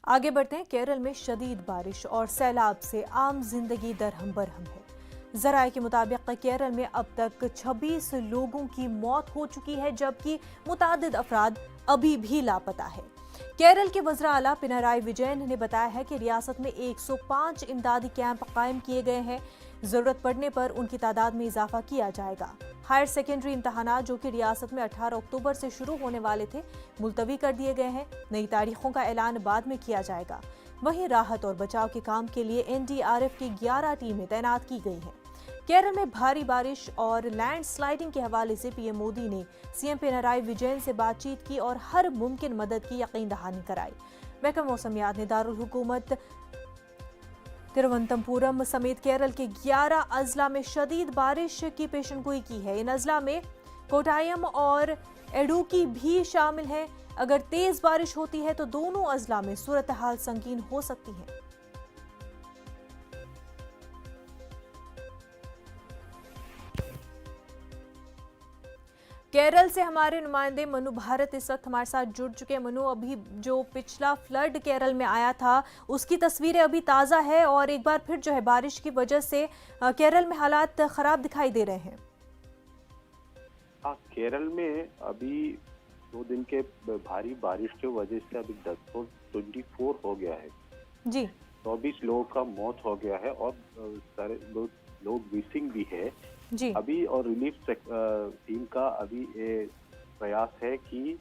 आगे बढ़ते हैं। केरल में शदीद बारिश और सैलाब से आम जिंदगी दरहम बरहम है। जराये के मुताबिक केरल में अब तक 26 लोगों की मौत हो चुकी है, जबकि मुतादिद अफराद अभी भी लापता है। केरल के वज़रा आला पिनराई विजयन ने बताया है कि रियासत में 105 इमदादी कैंप कायम किए गए हैं। जरूरत पड़ने पर उनकी तादाद में इजाफा किया जाएगा। हायर सेकेंडरी इम्तहानात जो कि रियासत में 18 अक्टूबर से शुरू होने वाले थे, मुलतवी कर दिए गए हैं। नई तारीखों का ऐलान बाद में किया जाएगा। वहीं राहत और बचाव के काम के लिए एनडीआरएफ की 11 टीमें तैनात की गई हैं। केरल में भारी बारिश और लैंडस्लाइडिंग के हवाले से पीएम मोदी ने सीएम पिनराई विजयन से बातचीत की और हर मुमकिन मदद की यकीन दहानी कराई। महकमा मौसमियात ने दारुल हुकूमत तिरुवनंतपुरम समेत केरल के 11 अजला में शदीद बारिश की पेशनगोई की है। इन अजला में कोटायम और एडुकी भी शामिल हैं। अगर तेज बारिश होती है तो दोनों अजला में सूरत हाल संगीन हो सकती है। केरल से हमारे नुमाइंदे मनु भारत इस वक्त हमारे साथ जुड़ चुके हैं। मनु, अभी जो पिछला फ्लड केरल में आया था उसकी तस्वीरें अभी ताज़ा है और एक बार फिर जो है बारिश की वजह से केरल में हालात खराब दिखाई दे रहे हैं। हाँ, केरल में अभी 2 दिन के भारी बारिश की वजह से अभी 24 हो गया है जी। 24 लोगों का मौत हो गया है और सारे लोग मिसिंग भी है जी। अभी। और रिलीफ टीम का अभी ये प्रयास है कि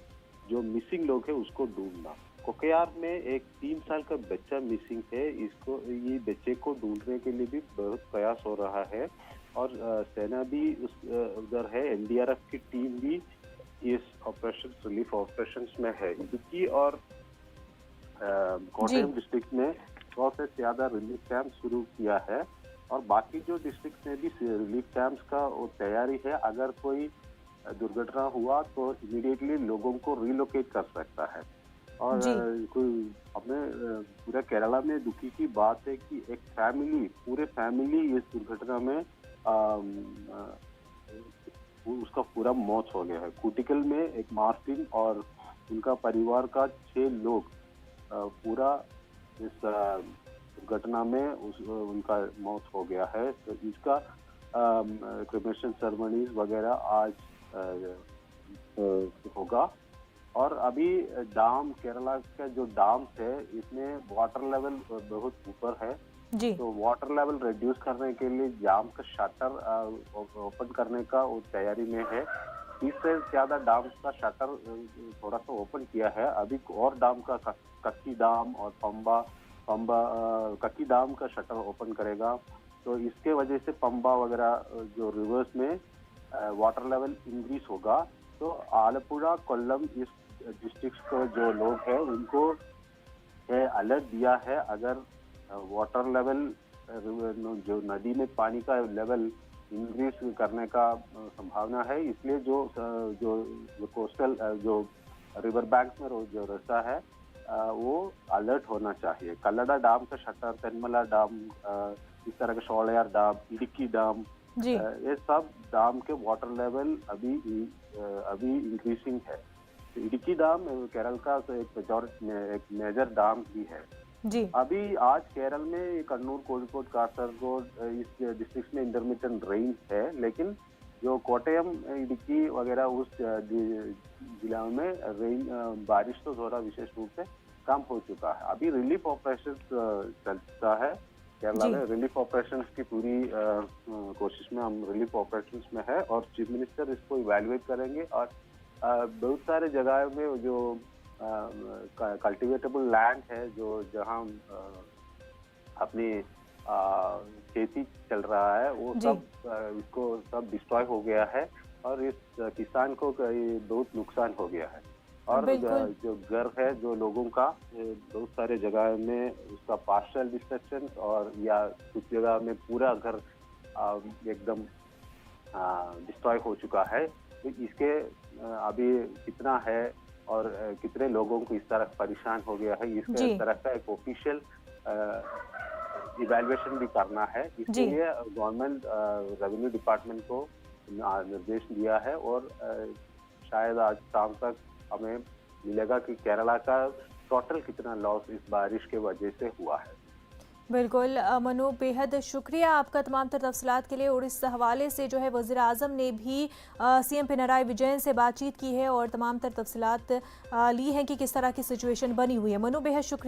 जो मिसिंग लोग है उसको ढूंढना। कोकयार में एक 3 साल का बच्चा मिसिंग है। ये बच्चे को ढूंढने के लिए भी बहुत प्रयास हो रहा है और सेना भी उधर है। एनडीआरएफ की टीम भी इस ऑपरेशन रिलीफ ऑपरेशन में है। इडुक्की और कोट्टयम डिस्ट्रिक्ट में 100 से ज्यादा रिलीफ कैंप शुरू किया है और बाकी जो डिस्ट्रिक्ट में भी रिलीफ कैंप्स का तैयारी है। अगर कोई दुर्घटना हुआ तो इमीडिएटली लोगों को रिलोकेट कर सकता है। और कोई हमें पूरा केरला में दुखी की बात है कि एक पूरे फैमिली इस दुर्घटना में उसका पूरा मौत हो गया है। कुटिकल में एक मार्टिन और उनका परिवार का 6 लोग पूरा इस घटना में उनका मौत हो गया है। तो इसका क्रिमेशन सेरेमनीज वगैरह आज होगा। और अभी डाम, केरला का जो डैम है इसमें वाटर लेवल बहुत ऊपर है जी। तो वाटर लेवल रिड्यूस करने के लिए डैम का शटर ओपन करने का वो तैयारी में है। 30 से ज्यादा डैम का शटर थोड़ा सा ओपन किया है। अभी और डैम का कक्की डैम और कक्की डैम का शटर ओपन करेगा। तो इसके वजह से पंबा वगैरह जो रिवर्स में वाटर लेवल इंक्रीज होगा। तो आलपुड़ा, कोल्लम इस डिस्ट्रिक्ट को जो लोग हैं उनको अलर्ट दिया है। अगर वाटर लेवल जो नदी में पानी का लेवल इंक्रीज करने का संभावना है, इसलिए जो कोस्टल जो रिवर बैंक में जो रास्ता है वो अलर्ट होना चाहिए। कल्लड़ा डैम का शटर, तेनमला डैम, इस तरह का शोलयार डैम, इडुक्की डैम, ये सब डैम के वाटर लेवल अभी इंक्रीजिंग है। तो इडुक्की डैम केरल का तो एक मेजर डैम भी है जी। अभी आज केरल में कन्नूर, कोझिकोड, कासरगोड इस डिस्ट्रिक्ट में इंटरमिटेंट रेन है। लेकिन जो कोट्टयम, इडुक्की वगैरह उस जिला में रेन बारिश तो थोड़ा विशेष रूप से कम हो चुका है। अभी रिलीफ ऑपरेशन चलता है केरला में। रिलीफ ऑपरेशंस की पूरी कोशिश में हम रिलीफ ऑपरेशंस में है और चीफ मिनिस्टर इसको इवैल्यूएट करेंगे। और बहुत सारे जगह में जो कल्टिवेटेबल लैंड है, जो जहां अपनी खेती चल रहा है, वो सब इसको सब डिस्ट्रॉय हो गया है और इस किसान को बहुत नुकसान हो गया है। और जो घर है जो लोगों का, बहुत सारे जगह में उसका पार्शियल डिस्ट्रक्शन और या कुछ जगह में पूरा घर एकदम डिस्ट्रॉय हो चुका है। तो इसके अभी कितना है और कितने लोगों को इस तरह परेशान हो गया है, इसका इस तरह का एक ऑफिशियल इवैल्यूएशन भी करना है। इसलिए गवर्नमेंट रेवेन्यू डिपार्टमेंट को निर्देश दिया है और शायद आज शाम तक हमें मिलेगा कि केरला का टोटल कितना लॉस इस बारिश के वजह से हुआ है। बिल्कुल मनु, बेहद शुक्रिया आपका तमाम तर तफसीलात के लिए। और इस हवाले से जो है वज़ीर आज़म ने भी सीएम पिनराई विजयन से बातचीत की है और तमाम तर तफसीलात ली हैं कि किस तरह की सिचुएशन बनी हुई है। मनु, बेहद शुक्रिया।